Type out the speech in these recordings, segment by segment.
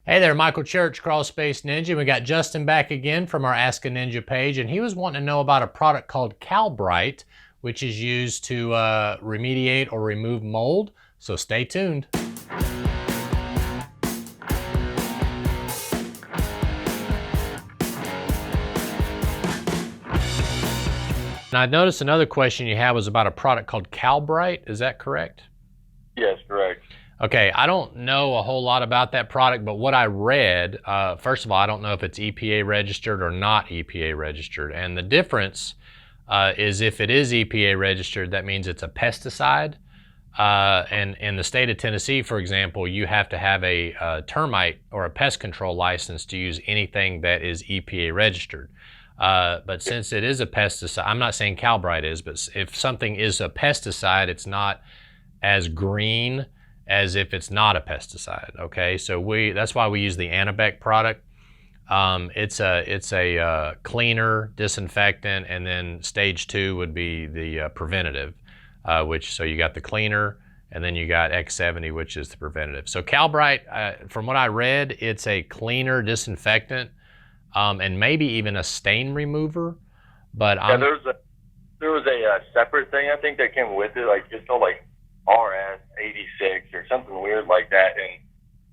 Hey there, Michael Church, Crawl Space Ninja. We got Justin back again from our Ask a Ninja page, and he was wanting to know about a product called Cal-Brite, which is used to remediate or remove mold. So stay tuned. Now, I noticed another question you had was about a product called Calbright. Is that correct? Yes, correct. Okay, I don't know a whole lot about that product, but what I read, first of all, I don't know if it's EPA registered or not EPA registered. And the difference is if it is EPA registered, that means it's a pesticide. And in the state of Tennessee, for example, you have to have a termite or a pest control license to use anything that is EPA registered. But since it is a pesticide, I'm not saying Calbright is, but if something is a pesticide, it's not as green as if it's not a pesticide. Okay, so that's why we use the Anabec product. It's a cleaner, disinfectant, and then stage 2 would be the preventative, so you got the cleaner, and then you got X70, which is the preventative. So Calbright, from what I read, it's a cleaner disinfectant, and maybe even a stain remover. But yeah, there was a separate thing I think that came with it, like it's called like RS86 or something weird like that. And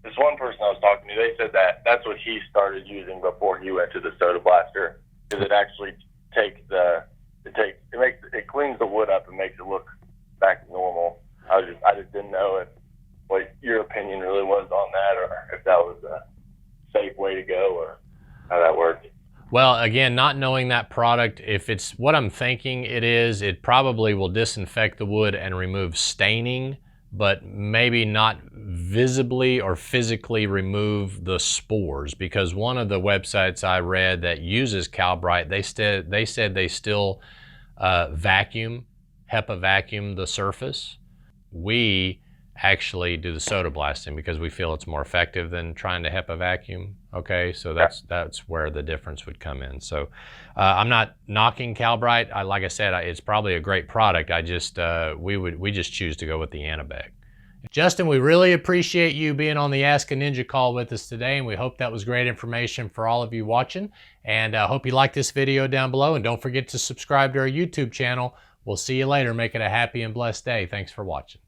this one person I was talking to, they said that that's what he started using before he went to the soda blaster, because it actually it cleans the wood up and makes it look back to normal. I just didn't know what your opinion really was on that, or if that was a safe way to go, or how that worked. Well, again, not knowing that product, if it's what I'm thinking it probably will disinfect the wood and remove staining, but maybe not visibly or physically remove the spores. Because one of the websites I read that uses Calbright, they said they still HEPA vacuum the surface. We actually do the soda blasting because we feel it's more effective than trying to HEPA vacuum. Okay, so that's where the difference would come in. So I'm not knocking Calbright. Like I said, it's probably a great product. I just we just choose to go with the Anabec. Justin, we really appreciate you being on the Ask a Ninja call with us today, and we hope that was great information for all of you watching. And I hope you like this video down below, and don't forget to subscribe to our YouTube channel. We'll see you later. Make it a happy and blessed day. Thanks for watching.